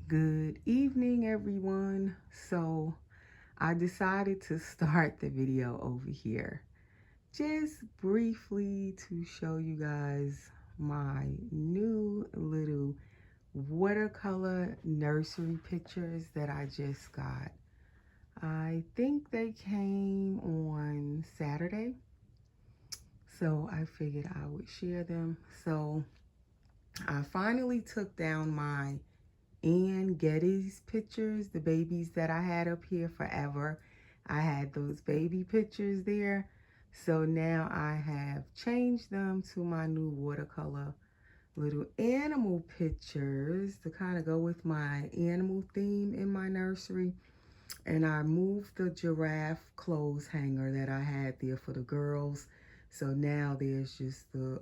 Good evening, everyone. So I decided to start the video over here just briefly to show you guys my new little watercolor nursery pictures that I just got. I think they came on Saturday, so I figured I would share them. So I finally took down my and Getty's pictures, the babies that I had up here forever. I had those baby pictures there. So now I have changed them to my new watercolor little animal pictures to kind of go with my animal theme in my nursery. And I moved the giraffe clothes hanger that I had there for the girls. So now there's just the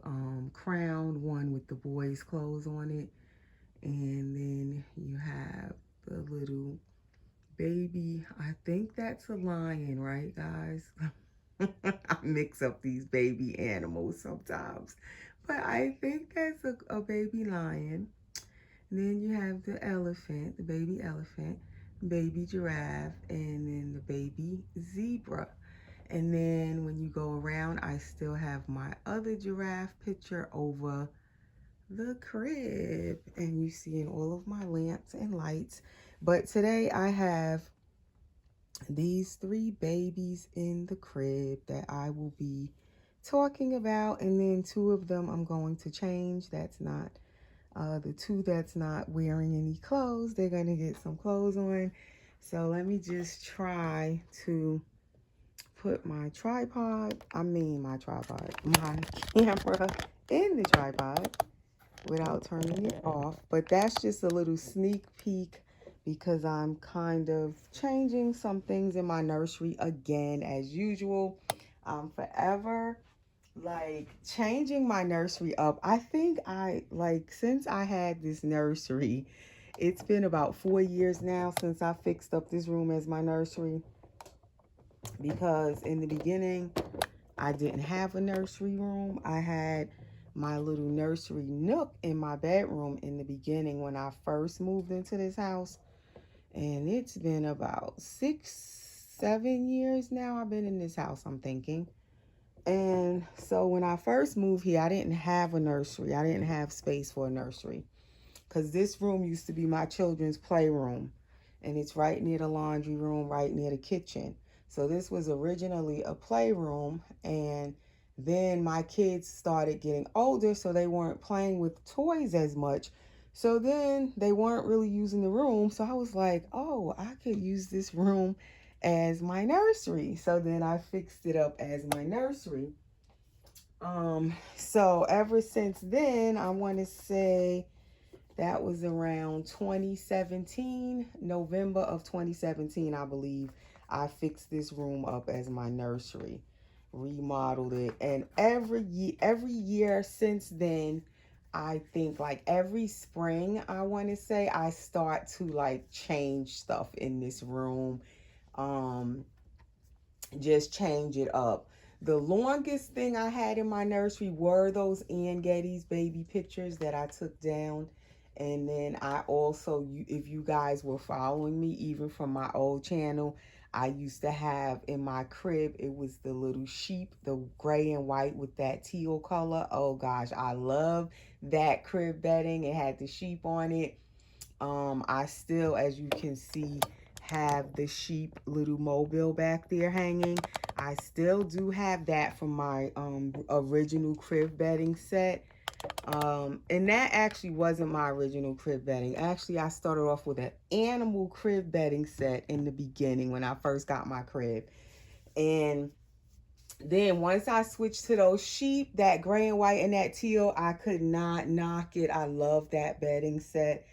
crown one with the boys' clothes on it. And then you have the little baby. I think that's a lion, right, guys? I mix up these baby animals sometimes. But I think that's a baby lion. And then you have the elephant, the baby elephant, baby giraffe, and then the baby zebra. And then when you go around, I still have my other giraffe picture over the crib, and you see in all of my lamps and lights. But today I have these three babies in the crib that I will be talking about, and then two of them I'm going to change. That's not the two that's not wearing any clothes. They're going to get some clothes on. So let me just try to put my my camera in the tripod without turning it off. But that's just a little sneak peek because I'm kind of changing some things in my nursery again as usual. I'm forever like changing my nursery up. I think since I had this nursery, it's been about 4 years now since I fixed up this room as my nursery, because in the beginning I didn't have a nursery room. I had my little nursery nook in my bedroom in the beginning when I first moved into this house. And it's been about 7 years now I've been in this house, I'm thinking. And so when I first moved here, I didn't have a nursery. I didn't have space for a nursery because this room used to be my children's playroom. And it's right near the laundry room, right near the kitchen. So this was originally a playroom, and then my kids started getting older, so they weren't playing with toys as much. So then they weren't really using the room. So I was like, oh, I could use this room as my nursery. So then I fixed it up as my nursery. So ever since then, I want to say that was around 2017, November of 2017, I believe. I fixed this room up as my nursery, remodeled it, and every year since then, I think like every spring, I want to say, I start to like change stuff in this room. Um, just change it up. The longest thing I had in my nursery were those Ann Getty's baby pictures that I took down. And then I also, if you guys were following me, even from my old channel, I used to have in my crib, it was the little sheep, the gray and white with that teal color. Oh gosh, I love that crib bedding. It had the sheep on it. I still, as you can see, have the sheep little mobile back there hanging. I still do have that from my original crib bedding set. And that actually wasn't my original crib bedding. Actually, I started off with an animal crib bedding set in the beginning when I first got my crib. And then once I switched to those sheep, that gray and white and that teal, I could not knock it. I love that bedding set.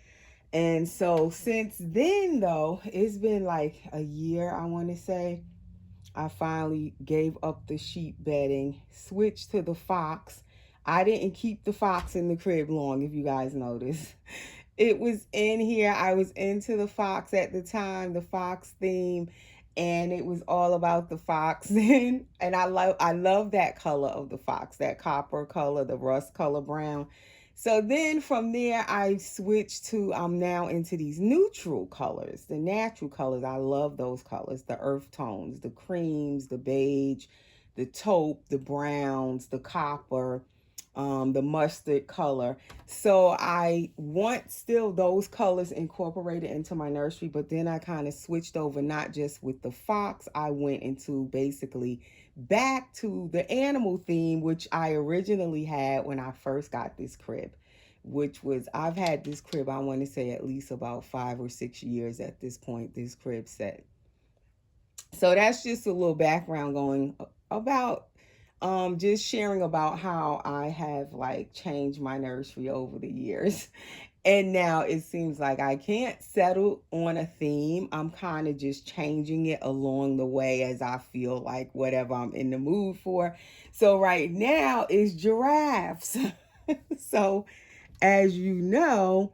And so since then, though, it's been like a year, I want to say, I finally gave up the sheep bedding, switched to the fox. I didn't keep the fox in the crib long, if you guys notice. It was in here. I was into the fox at the time, the fox theme, and it was all about the fox. And I love that color of the fox, that copper color, the rust color brown. So then from there, I switched to, I'm now into these neutral colors, the natural colors. I love those colors, the earth tones, the creams, the beige, the taupe, the browns, the copper, the mustard color. So I want still those colors incorporated into my nursery, but then I kind of switched over, not just with the fox. I went into basically back to the animal theme, which I originally had when I first got this crib, which was, I've had this crib, I want to say at least about 5 or 6 years at this point, this crib set. So that's just a little background going about just sharing about how I have like changed my nursery over the years. And now it seems like I can't settle on a theme. I'm kind of just changing it along the way as I feel like whatever I'm in the mood for. So right now is giraffes. So as you know,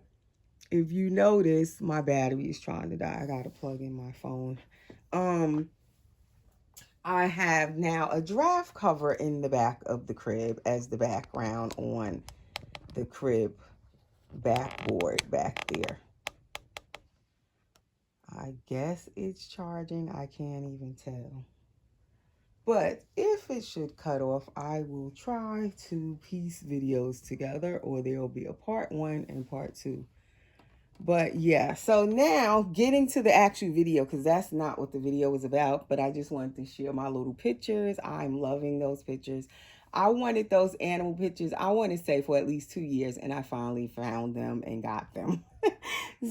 if you notice, my battery is trying to die. I gotta plug in my phone. I have now a giraffe cover in the back of the crib as the background on the crib backboard back there. I guess it's charging. I can't even tell. But if it should cut off, I will try to piece videos together, or there will be a part 1 and part 2. But yeah, so now getting to the actual video, because that's not what the video was about, but I just wanted to share my little pictures. I'm loving those pictures. I wanted those animal pictures, I want to say, for at least 2 years, and I finally found them and got them.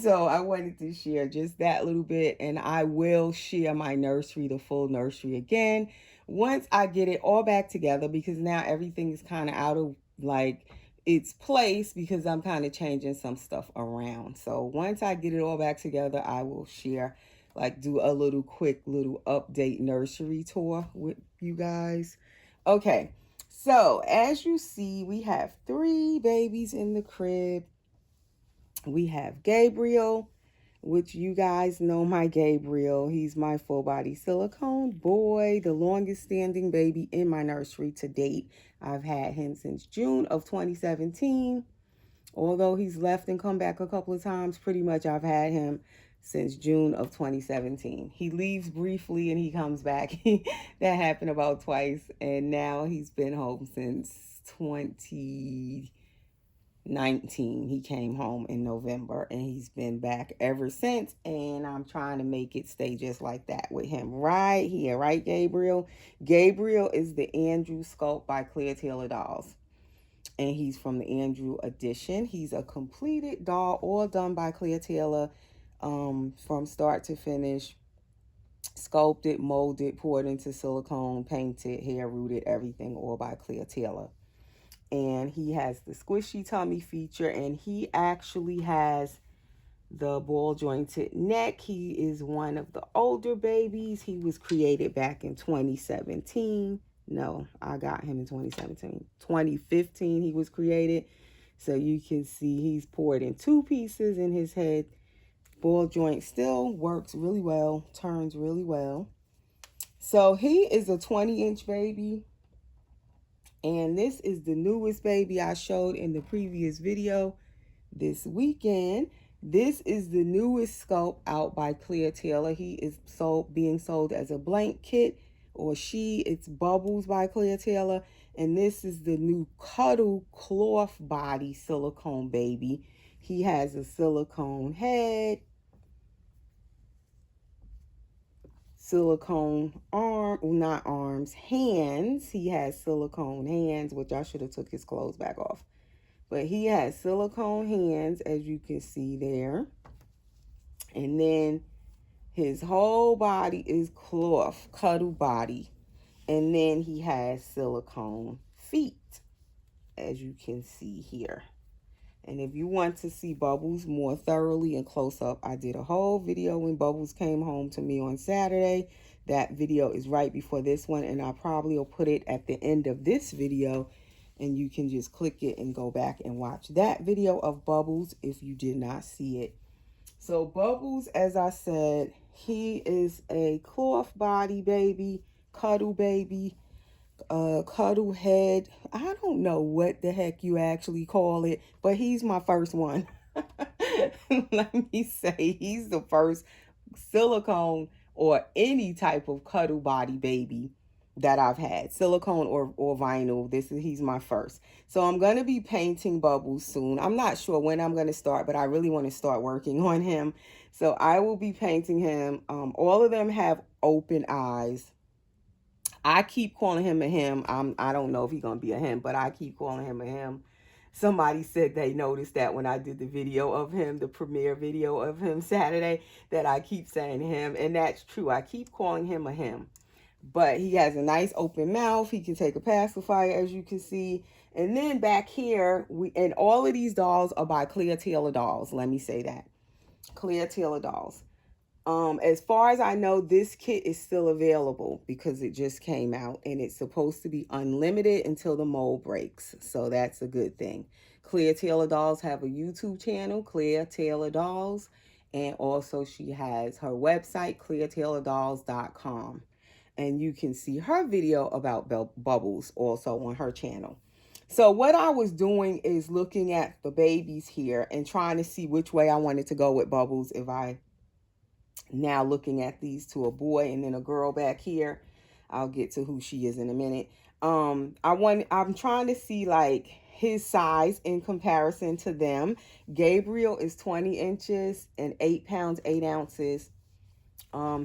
So I wanted to share just that little bit, and I will share my nursery, the full nursery, again once I get it all back together, because now everything is kind of out of like its place, because I'm kind of changing some stuff around. So once I get it all back together, I will share, like do a little quick little update nursery tour with you guys. Okay, so as you see, we have 3 babies in the crib. We have Gabriel, which you guys know my Gabriel. He's my full body silicone boy, the longest standing baby in my nursery to date. I've had him since June of 2017. Although he's left and come back a couple of times, pretty much I've had him since June of 2017. He leaves briefly and he comes back. That happened about twice. And now he's been home since 2019. He came home in November and he's been back ever since, and I'm trying to make it stay just like that with him right here, right, Gabriel? Gabriel is the Andrew sculpt by Claire Taylor Dolls, and he's from the Andrew edition. He's a completed doll, all done by Claire Taylor, from start to finish, sculpted, molded, poured into silicone, painted, hair rooted, everything all by Claire Taylor. And he has the squishy tummy feature, and he actually has the ball jointed neck. He is one of the older babies. He was created back in 2017. No, I got him in 2017. 2015 he was created. So you can see he's poured in 2 pieces in his head. Ball joint still works really well, turns really well. So he is a 20-inch baby. And this is the newest baby I showed in the previous video this weekend. This is the newest sculpt out by Claire Taylor. He is being sold as a blank kit, or it's Bubbles by Claire Taylor. And this is the new Cuddle cloth body silicone baby. He has a silicone head, silicone hands. He has silicone hands, which I should have took his clothes back off. But he has silicone hands, as you can see there. And then his whole body is cloth, cuddle body. And then he has silicone feet, as you can see here. And if you want to see Bubbles more thoroughly and close up, I did a whole video when Bubbles came home to me on Saturday. That video is right before this one, and I probably will put it at the end of this video, and you can just click it and go back and watch that video of Bubbles if you did not see it. So Bubbles, as I said, he is a cloth body baby, cuddle baby. Cuddle head. I don't know what the heck you actually call it, but he's my first one. Let me say, he's the first silicone or any type of cuddle body baby that I've had, silicone or vinyl. He's my first. So I'm going to be painting Bubbles soon. I'm not sure when I'm going to start, but I really want to start working on him. So I will be painting him. All of them have open eyes. I keep calling him a him. I don't know if he's gonna be a him, but I keep calling him a him. Somebody said they noticed that when I did the video of him, the premiere video of him Saturday, that I keep saying him, and that's true. I keep calling him a him. But he has a nice open mouth. He can take a pacifier, as you can see. And then back here, and all of these dolls are by Clear Taylor Dolls. Let me say that. Clear Taylor Dolls. As far as I know, this kit is still available because it just came out, and it's supposed to be unlimited until the mold breaks. So that's a good thing. Clear Taylor Dolls have a YouTube channel, Clear Taylor Dolls, and also she has her website, cleartaylordolls.com. And you can see her video about Bubbles also on her channel. So what I was doing is looking at the babies here and trying to see which way I wanted to go with Bubbles. Now looking at these two, a boy and then a girl back here. I'll get to who she is in a minute. I'm trying to see like his size in comparison to them. Gabriel is 20 inches and 8 pounds 8 ounces.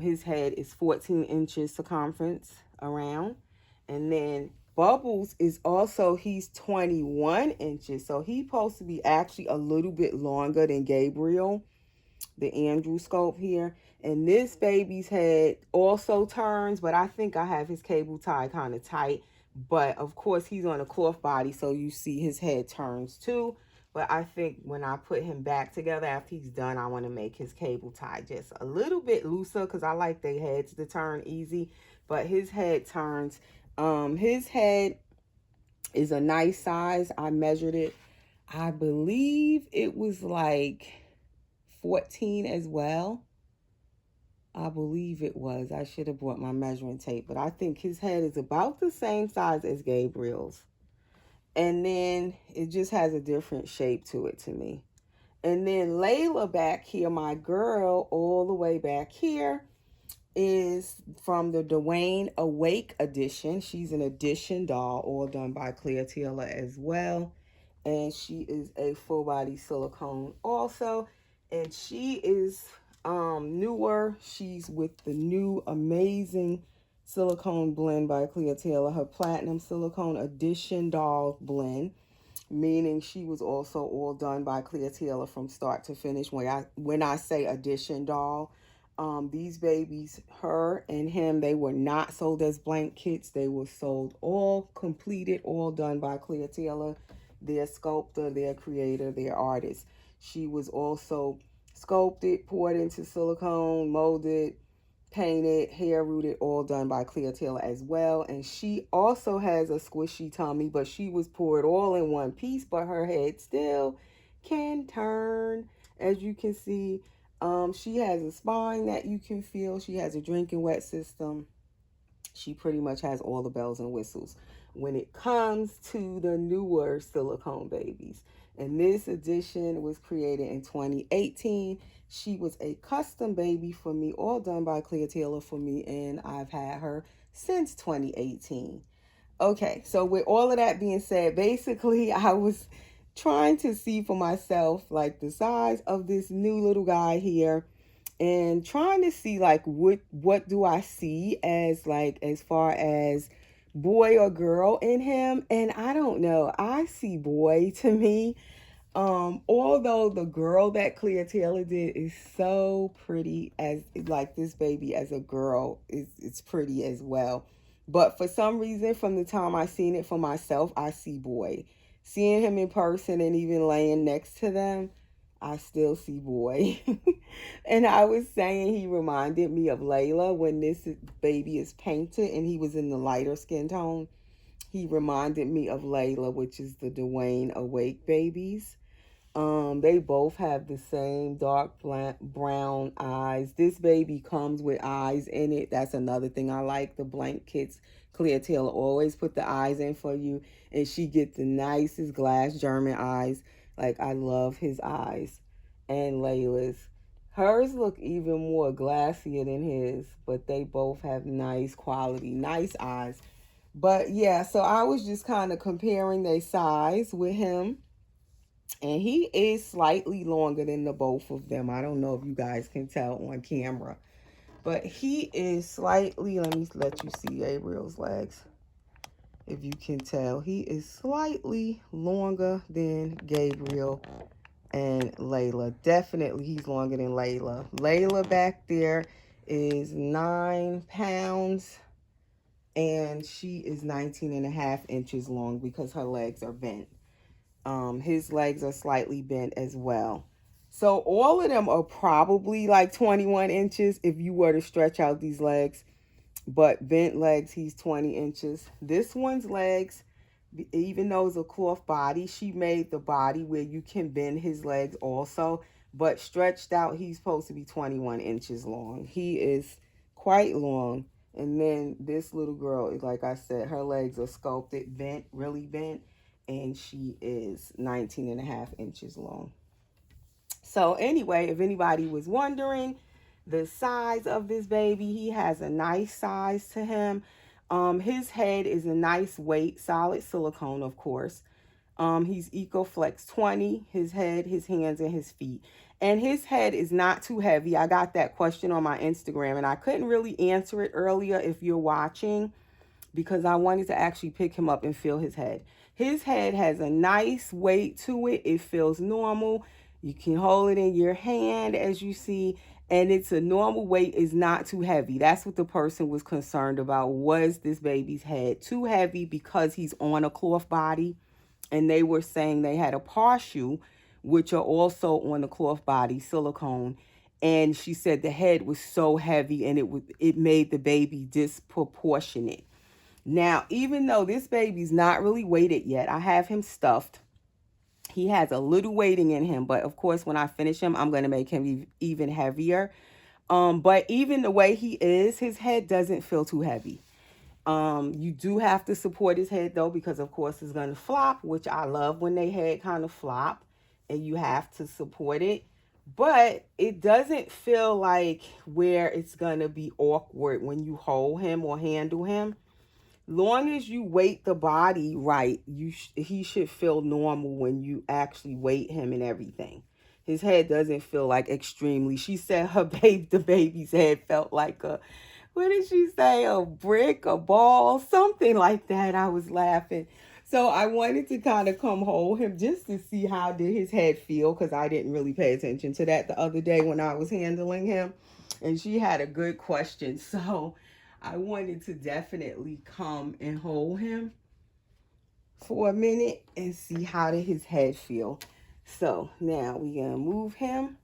His head is 14 inches circumference around. And then Bubbles is also, he's 21 inches. So he's supposed to be actually a little bit longer than Gabriel, the Andrew scope here. And this baby's head also turns, but I think I have his cable tie kind of tight. But of course he's on a cloth body, so you see his head turns too. But I think when I put him back together after he's done, I want to make his cable tie just a little bit looser because I like their heads to turn easy. But his head turns. His head is a nice size. I measured it. I believe it was like 14 as well. I believe it was. I should have brought my measuring tape, but I think his head is about the same size as Gabriel's. And then it just has a different shape to it to me. And then Layla back here, my girl, all the way back here, is from the Dwayne Awake edition. She's an edition doll, all done by Clear Taylor as well. And she is a full body silicone also. And she is newer. She's with the new amazing silicone blend by Clear Taylor, her platinum silicone edition doll blend, meaning she was also all done by Clear Taylor from start to finish. When I say edition doll, these babies, her and him, they were not sold as blank kits. They were sold all completed, all done by Clear Taylor, their sculptor, their creator, their artist. She was also sculpted, poured into silicone, molded, painted, hair rooted, all done by Clear Taylor as well. And she also has a squishy tummy, but she was poured all in one piece, but her head still can turn, as you can see. She has a spine that you can feel. She has a drinking wet system. She pretty much has all the bells and whistles when it comes to the newer silicone babies. And this edition was created in 2018. She was a custom baby for me, all done by Clear Taylor for me, and I've had her since 2018. Okay, so with all of that being said, basically I was trying to see for myself like the size of this new little guy here, and trying to see like what do I see as like as far as boy or girl in him. And I don't know, I see boy to me. Although the girl that Clear Taylor did is so pretty, as like this baby as a girl it's pretty as well. But for some reason, from the time I seen it for myself, I see boy. Seeing him in person and even laying next to them, I still see boy. And I was saying he reminded me of Layla when this baby is painted and he was in the lighter skin tone. He reminded me of Layla, which is the Dwayne Awake babies. They both have the same dark brown eyes. This baby comes with eyes in it. That's another thing I like. The blank kits, Clear Taylor always put the eyes in for you, and she get the nicest glass German eyes. Like, I love his eyes. And Layla's. Hers look even more glassier than his, but they both have nice quality, nice eyes. But yeah, so I was just kind of comparing their size with him. And he is slightly longer than the both of them. I don't know if you guys can tell on camera. But he is slightly, let me let you see Gabriel's legs. If you can tell, he is slightly longer than Gabriel and Layla. Definitely he's longer than Layla. Layla back there is 9 pounds. And she is 19.5 inches long because her legs are bent. His legs are slightly bent as well. So all of them are probably like 21 inches if you were to stretch out these legs. But bent legs, he's 20 inches. This one's legs, even though it's a cloth body, she made the body where you can bend his legs also. But stretched out, he's supposed to be 21 inches long. He is quite long. And then this little girl is, like I said, her legs are sculpted, bent, really bent. And she is 19.5 inches long. So anyway, if anybody was wondering the size of this baby, he has a nice size to him. His head is a nice weight, solid silicone, of course. He's EcoFlex 20, his head, his hands, and his feet. And his head is not too heavy. I got that question on my Instagram, and I couldn't really answer it earlier if you're watching, because I wanted to actually pick him up and feel his head. His head has a nice weight to it. It feels normal. You can hold it in your hand, as you see, and it's a normal weight. Is not too heavy. That's what the person was concerned about. Was this baby's head too heavy because he's on a cloth body? And they were saying they had a partial, which are also on the cloth body, silicone. And she said the head was so heavy and it made the baby disproportionate. Now, even though this baby's not really weighted yet, I have him stuffed. He has a little weighting in him, but of course, when I finish him, I'm going to make him even heavier. But even the way he is, his head doesn't feel too heavy. You do have to support his head though, because of course it's going to flop, which I love when they head kind of flop and you have to support it. But it doesn't feel like where it's going to be awkward when you hold him or handle him. Long as you weight the body right, he should feel normal when you actually weight him and everything. His head doesn't feel like extremely. She said the baby's head felt like a, what did she say? A brick, a ball, something like that. I was laughing. So I wanted to kind of come hold him just to see how did his head feel, because I didn't really pay attention to that the other day when I was handling him. And she had a good question. So I wanted to definitely come and hold him for a minute and see how did his head feel. So now we're going to move him.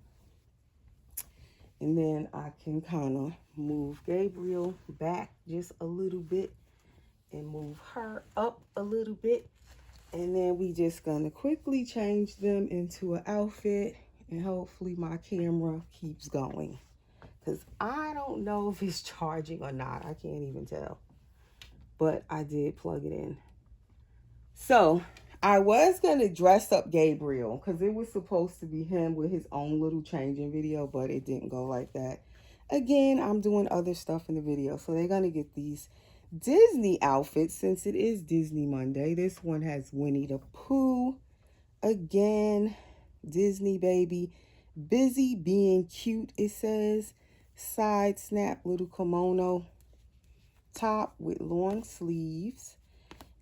And then I can kind of move Gabriel back just a little bit and move her up a little bit. And then we just going to quickly change them into an outfit. And hopefully my camera keeps going, because I don't know if it's charging or not. I can't even tell. But I did plug it in. So I was going to dress up Gabriel, because it was supposed to be him with his own little changing video, but it didn't go like that. Again, I'm doing other stuff in the video. So they're going to get these Disney outfits since it is Disney Monday. This one has Winnie the Pooh. Again, Disney baby. Busy being cute, it says. Side snap little kimono top with long sleeves.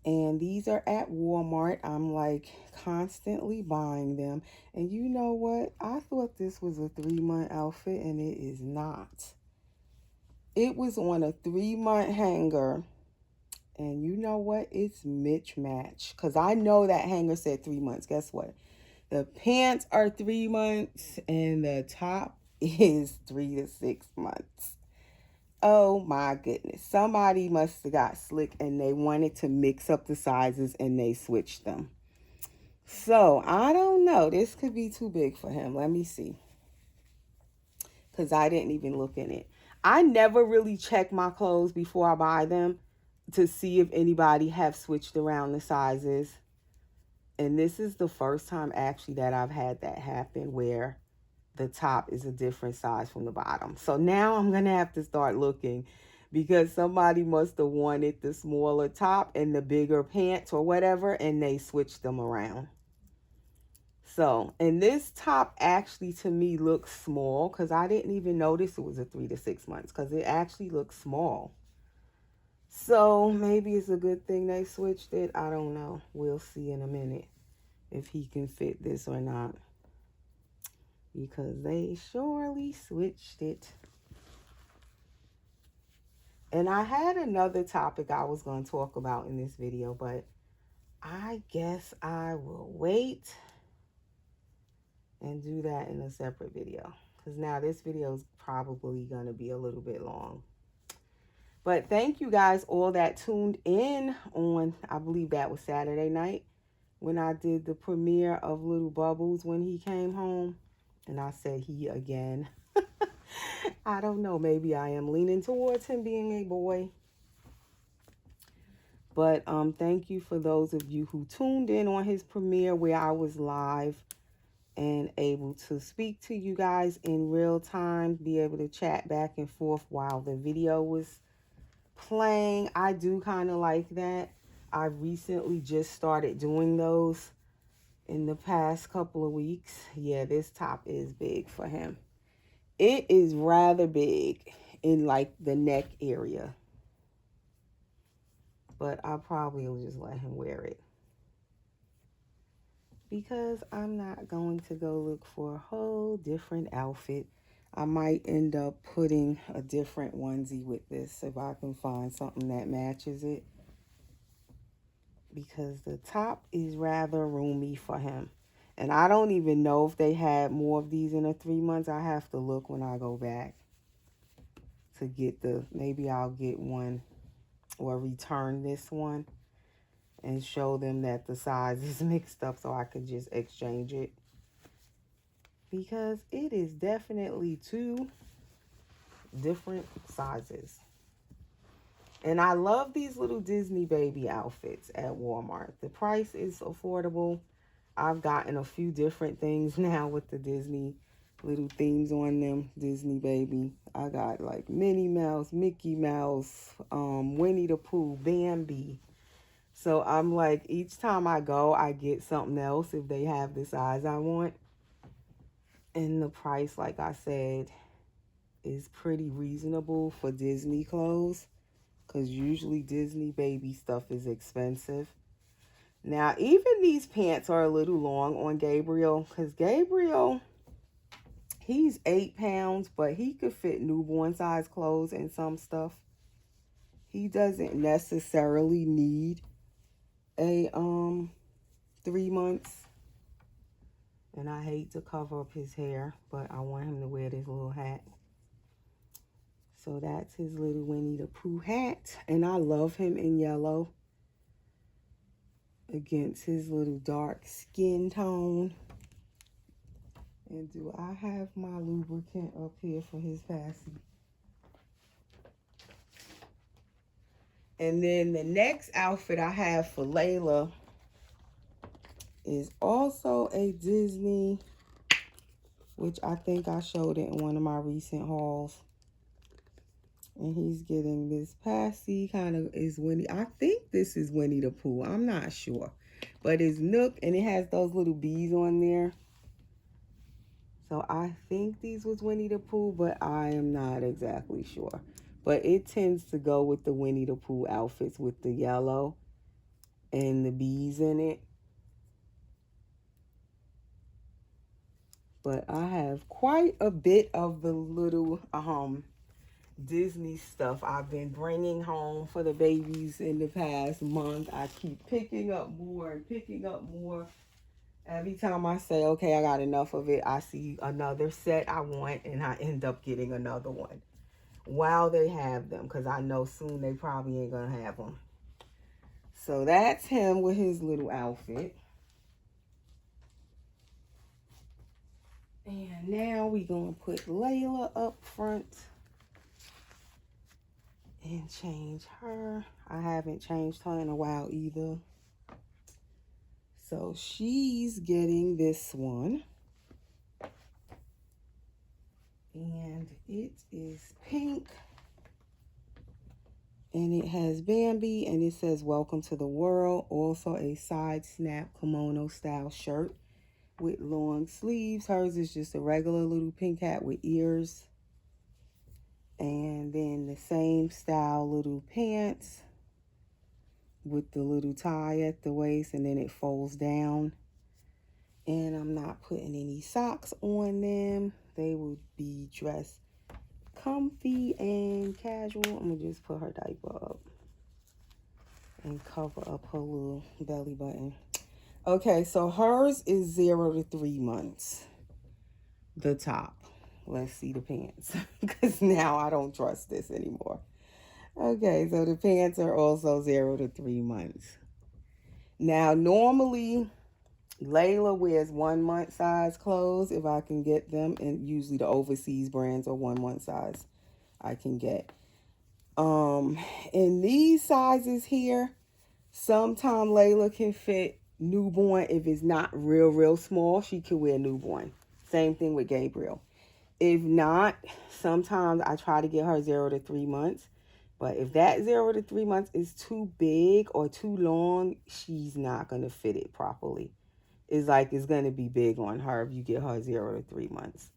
And these are at Walmart. I'm like constantly buying them. And you know what? I thought this was a 3-month outfit, and it is not. It was on a 3-month hanger. And you know what? It's mismatched, because I know that hanger said 3 months. Guess what? The pants are 3 months and the top is 3 to 6 months. Oh my goodness. Somebody must have got slick and they wanted to mix up the sizes and they switched them. So I don't know. This could be too big for him. Let me see. Because I didn't even look in it. I never really check my clothes before I buy them to see if anybody have switched around the sizes. And this is the first time actually that I've had that happen where the top is a different size from the bottom. So now I'm going to have to start looking because somebody must have wanted the smaller top and the bigger pants or whatever, and they switched them around. So, and this top actually to me looks small because I didn't even notice it was a 3 to 6 months because it actually looks small. So maybe it's a good thing they switched it. I don't know. We'll see in a minute if he can fit this or not, because they surely switched it. And I had another topic I was going to talk about in this video, but I guess I will wait and do that in a separate video, because now this video is probably going to be a little bit long. But thank you guys all that tuned in on, I believe that was Saturday night, when I did the premiere of Little Bubbles when he came home. And I said he again. I don't know. Maybe I am leaning towards him being a boy. But thank you for those of you who tuned in on his premiere where I was live and able to speak to you guys in real time, be able to chat back and forth while the video was playing. I do kind of like that. I recently just started doing those in the past couple of weeks. Yeah, this top is big for him. It is rather big in like the neck area, but I probably will just let him wear it because I'm not going to go look for a whole different outfit. I might end up putting a different onesie with this if I can find something that matches it, because the top is rather roomy for him. And I don't even know if they had more of these in the 3 months. I have to look when I go back to get maybe I'll get one or return this one and show them that the size is mixed up so I could just exchange it, because it is definitely two different sizes. And I love these little Disney baby outfits at Walmart. The price is affordable. I've gotten a few different things now with the Disney little themes on them. Disney baby. I got like Minnie Mouse, Mickey Mouse, Winnie the Pooh, Bambi. So I'm like, each time I go, I get something else if they have the size I want. And the price, like I said, is pretty reasonable for Disney clothes, because usually Disney baby stuff is expensive. Now, even these pants are a little long on Gabriel, because Gabriel, he's 8 pounds, but he could fit newborn size clothes and some stuff. He doesn't necessarily need a 3 months. And I hate to cover up his hair, but I want him to wear this little hat. So that's his little Winnie the Pooh hat. And I love him in yellow against his little dark skin tone. And do I have my lubricant up here for his passy? And then the next outfit I have for Layla is also a Disney, which I think I showed it in one of my recent hauls. And he's getting this passy, kind of is Winnie. I think this is Winnie the Pooh. I'm not sure. But it's Nook, and it has those little bees on there. So I think these was Winnie the Pooh, but I am not exactly sure. But it tends to go with the Winnie the Pooh outfits with the yellow and the bees in it. But I have quite a bit of the little Disney stuff I've been bringing home for the babies in the past month. I keep picking up more and picking up more. Every time I say, okay, I got enough of it, I see another set I want, and I end up getting another one while they have them, because I know soon they probably ain't gonna have them. So that's him with his little outfit. And now we're going to put Layla up front and change her. I haven't changed her in a while either. So she's getting this one. And it is pink. And it has Bambi and it says welcome to the world. Also a side snap kimono style shirt with long sleeves. Hers is just a regular little pink hat with ears. And then the same style little pants with the little tie at the waist, and then it folds down. And I'm not putting any socks on them. They will be dressed comfy and casual. I'm gonna just put her diaper up and cover up her little belly button. Okay, so hers is 0 to 3 months. The top. Let's see the pants, because now I don't trust this anymore. Okay, so the pants are also 0 to 3 months. Now, normally, Layla wears 1 month size clothes if I can get them, and usually the overseas brands are 1 month size I can get. In these sizes here, sometimes Layla can fit newborn. If it's not real small, she could wear newborn. Same thing with Gabriel. If not, sometimes I try to get her 0 to 3 months. But if that 0 to 3 months is too big or too long, she's not going to fit it properly. It's like it's going to be big on her if you get her 0 to 3 months.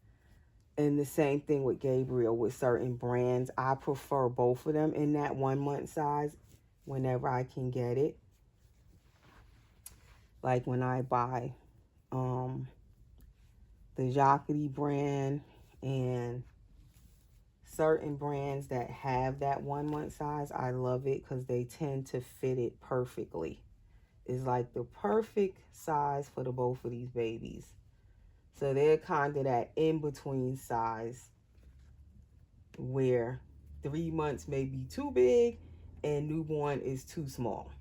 And the same thing with Gabriel with certain brands. I prefer both of them in that 1 month size whenever I can get it. Like when I buy the Jacqueline brand and certain brands that have that 1 month size, I love it because they tend to fit it perfectly. It's like the perfect size for the both of these babies. So they're kind of that in-between size where 3 months may be too big and newborn is too small.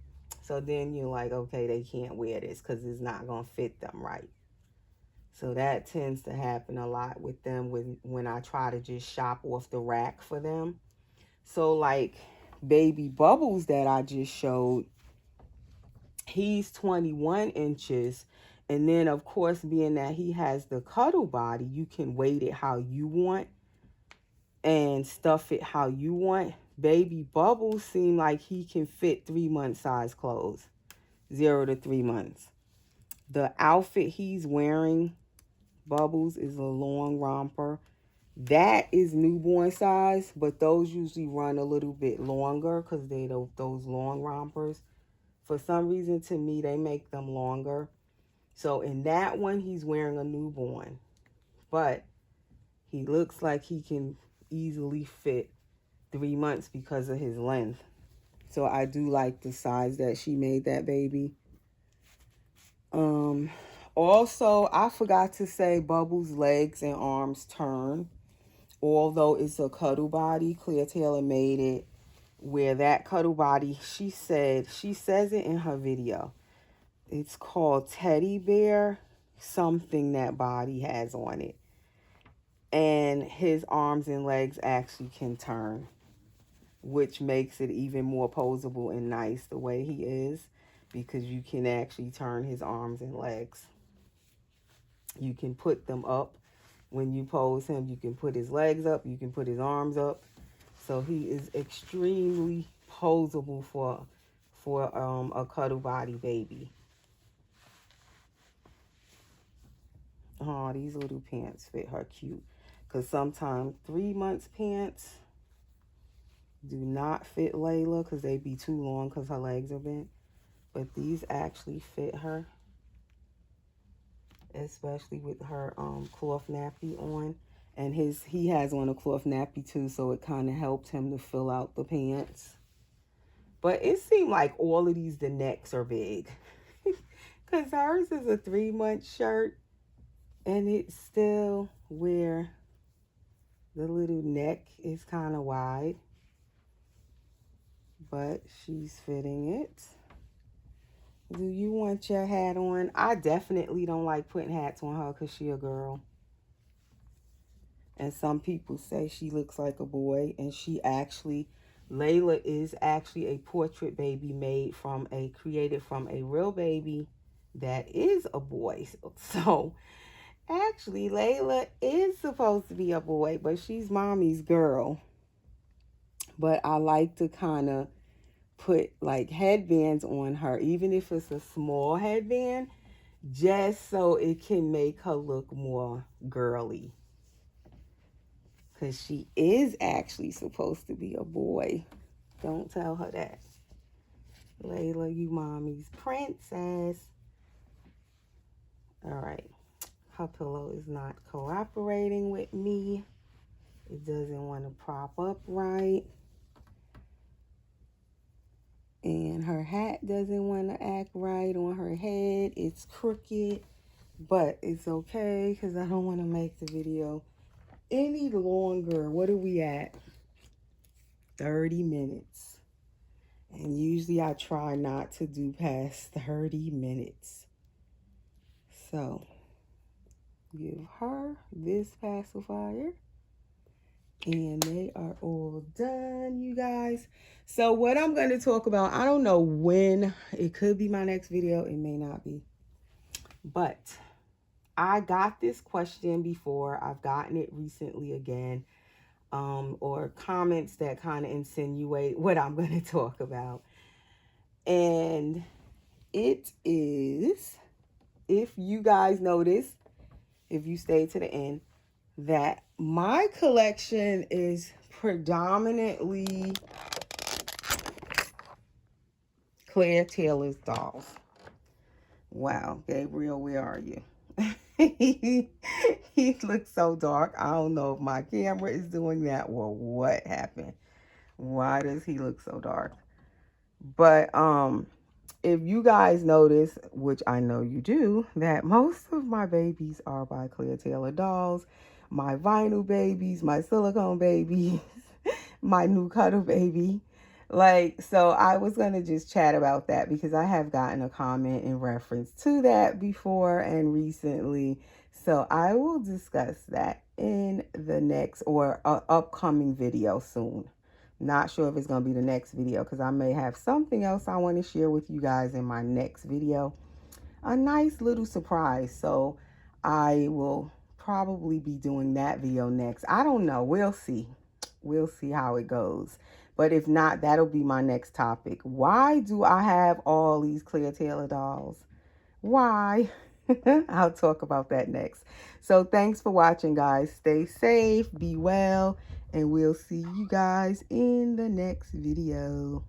So then you're like, okay, they can't wear this because it's not going to fit them right. So that tends to happen a lot with them when I try to just shop off the rack for them. So like baby Bubbles that I just showed, he's 21 inches. And then of course, being that he has the Cuddle body, you can weight it how you want and stuff it how you want. Baby Bubbles seem like he can fit 3 month size clothes, 0 to 3 months. The outfit he's wearing, Bubbles, is a long romper. That is newborn size, but those usually run a little bit longer because they those long rompers. For some reason, to me, they make them longer. So in that one, he's wearing a newborn, but he looks like he can easily fit 3 months because of his length. So I do like the size that she made that baby. Also, I forgot to say Bubbles' legs and arms turn. Although it's a Cuddle body, Clear Taylor made it where that Cuddle body, she says it in her video. It's called Teddy Bear, something that body has on it. And his arms and legs actually can turn, which makes it even more posable and nice the way he is, because you can actually turn his arms and legs. You can put them up. When you pose him, you can put his legs up, you can put his arms up. So he is extremely posable for a Cuddle body baby. Oh, these little pants fit her cute. Because sometimes 3 months pants do not fit Layla because they be too long because her legs are bent. But these actually fit her, especially with her cloth nappy on. And he has on a cloth nappy too, so it kind of helped him to fill out the pants. But it seemed like all of these, the necks are big. Because hers is a 3 month shirt. And it's still where the little neck is kind of wide. But she's fitting it. Do you want your hat on? I definitely don't like putting hats on her because she a girl. And some people say she looks like a boy. And Layla is actually a portrait baby created from a real baby that is a boy. So actually, Layla is supposed to be a boy, but she's mommy's girl. But I like to kind of put like headbands on her, even if it's a small headband, just so it can make her look more girly. Because she is actually supposed to be a boy. Don't tell her that. Layla, you mommy's princess. All right. Her pillow is not cooperating with me. It doesn't want to prop up right. And her hat doesn't want to act right on her head. It's crooked. But it's okay because I don't want to make the video any longer. What are we at? 30 minutes. And usually I try not to do past 30 minutes. So, give her this pacifier. And they are all done, you guys. So what I'm going to talk about, I don't know when. It could be my next video. It may not be. But I got this question before. I've gotten it recently again. Or comments that kind of insinuate what I'm going to talk about. And it is, if you guys notice, if you stay to the end, that my collection is predominantly Claire Taylor's dolls. Wow, Gabriel, where are you? He looks so dark. I don't know if my camera is doing that or what happened. Why does he look so dark? But if you guys notice, which I know you do, that most of my babies are by Claire Taylor dolls. My vinyl babies, my silicone babies, my new Cuddle baby. Like, so I was going to just chat about that because I have gotten a comment in reference to that before and recently. So I will discuss that in the next or upcoming video soon. Not sure if it's going to be the next video because I may have something else I want to share with you guys in my next video. A nice little surprise. So I will probably be doing that video next. I don't know. We'll see. We'll see how it goes. But if not, that'll be my next topic. Why do I have all these Claire Taylor dolls? Why? I'll talk about that next. So thanks for watching, guys. Stay safe, be well, and we'll see you guys in the next video.